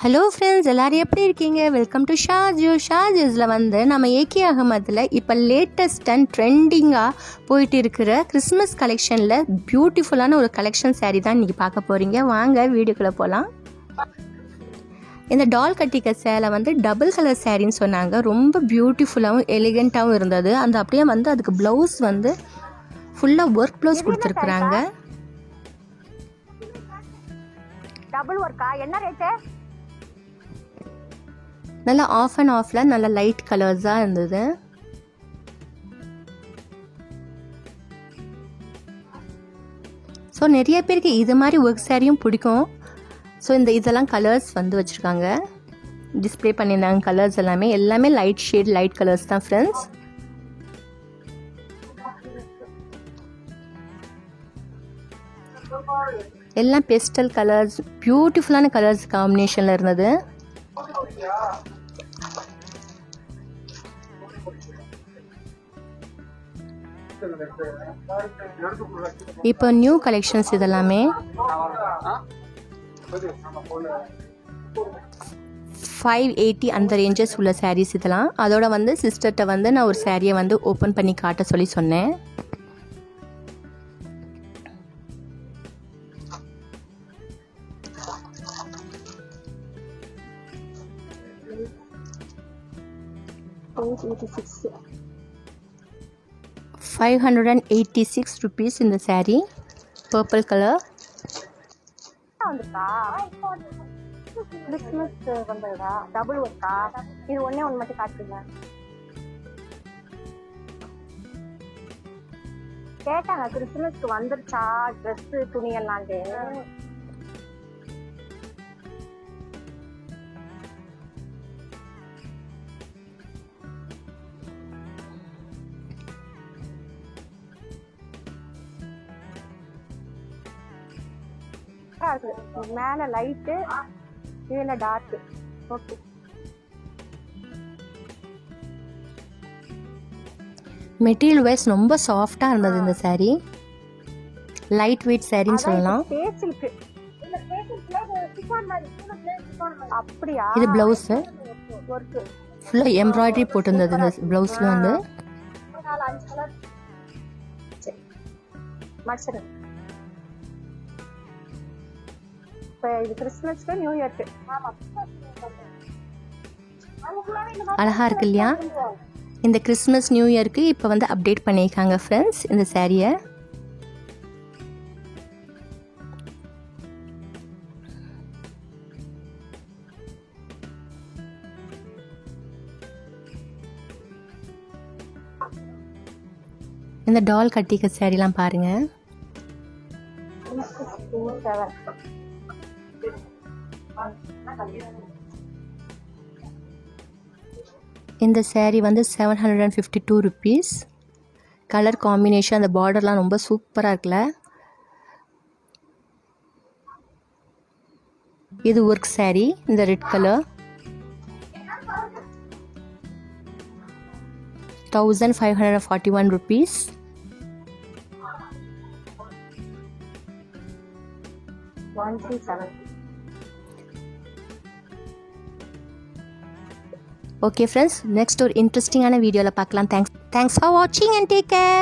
Hello friends, எல்லோரும் எப்படி இருக்கீங்க? வெல்கம் டு ஷாஜிஸில் வந்து நம்ம ஏகே அகமதில் இப்போ லேட்டஸ்ட் அண்ட் ட்ரெண்டிங்காக போயிட்டு இருக்கிற கிறிஸ்மஸ் கலெக்ஷனில் பியூட்டிஃபுல்லான ஒரு கலெக்ஷன் சாரீ தான் இன்றைக்கி பார்க்க போகிறீங்க. வாங்க வீடியோக்குள்ளே போகலாம். இந்த டால் கட்டிக்க சேலை வந்து டபுள் கலர் சாரின்னு சொன்னாங்க. ரொம்ப பியூட்டிஃபுல்லாகவும் எலிகண்ட்டாகவும் இருந்தது. அந்த அப்படியே வந்து அதுக்கு ப்ளவுஸ் வந்து ஃபுல்லாக ஒர்க் ப்ளவுஸ் கொடுத்துருக்குறாங்க. டபுள் ஒர்க்கா? என்ன ரேட்டு? நல்லா ஆஃப் அண்ட் ஆஃபில் நல்ல லைட் கலர்ஸாக இருந்தது. ஸோ நிறைய பேருக்கு இது மாதிரி ஒர்க் சாரியும் பிடிக்கும். ஸோ இதெல்லாம் கலர்ஸ் வந்து வச்சுருக்காங்க, டிஸ்பிளே பண்ணியிருந்தாங்க. கலர்ஸ் எல்லாமே லைட் ஷேட், லைட் கலர்ஸ் தான் ஃப்ரெண்ட்ஸ். எல்லாம் பெஸ்டல் கலர்ஸ், பியூட்டிஃபுல்லான கலர்ஸ் காம்பினேஷனில் இருந்தது. இப்போ நியூ கலெக்ஷன்ஸ் இதெல்லாமே 580 அந்த ரேஞ்சஸ் உள்ள சாரீஸ் இதெல்லாம். அதோட வந்து சிஸ்டர்கிட்ட வந்து நான் ஒரு சாரியை வந்து ஓப்பன் பண்ணி காட்ட சொல்லி சொன்னேன். ₹586 இந்த சாரீ, பர்பிள் கலர். கிறிஸ்மஸ் வந்ததா? டபுள் ஒர்க்கா? இது ஒண்ணே ஒன்று மட்டும் காட்டுங்க. கேட்டாங்க கிறிஸ்மஸ்க்கு வந்துருச்சா ட்ரெஸ் துணி எல்லாம்ட்டு. மேல லைட்டு, கீழே டார்க். ஓகே, மெட்டீரியல் வைஸ் ரொம்ப சாஃப்டாக இருந்தது இந்த சாரீ. லைட் வெயிட் சாரின்னு சொல்லலாம். அப்படியா? இது பிளவுஸ் ஃபுல்லாக எம்ப்ராய்டரி போட்டிருந்தது. இந்த பிளவுஸ்ல வந்து இது கிறிஸ்மஸ்க்கு நியூ இயர்க்கு அழகா இருக்கு இல்லையா? இந்த கிறிஸ்மஸ் நியூ இயர்க்கு இப்போ வந்து அப்டேட் பண்ணியிருக்காங்க ஃப்ரெண்ட்ஸ் இந்த சாரியை. இந்த டால் கட்டிக்க சாரிலாம் பாருங்க. இந்த சாரீ வந்து ₹752. கலர் காம்பினேஷன், அந்த பார்டர்லாம் ரொம்ப சூப்பராக இருக்குல்ல. இது ஒர்க் சாரீ, இந்த red colour. ₹1541. Okay friends, next ஒரு இன்ட்ரெஸ்டிங்கான வீடியோவில் பார்க்கலாம். தேங்க்ஸ் ஃபார் வாட்சிங் அண்ட் டேக் கேர்.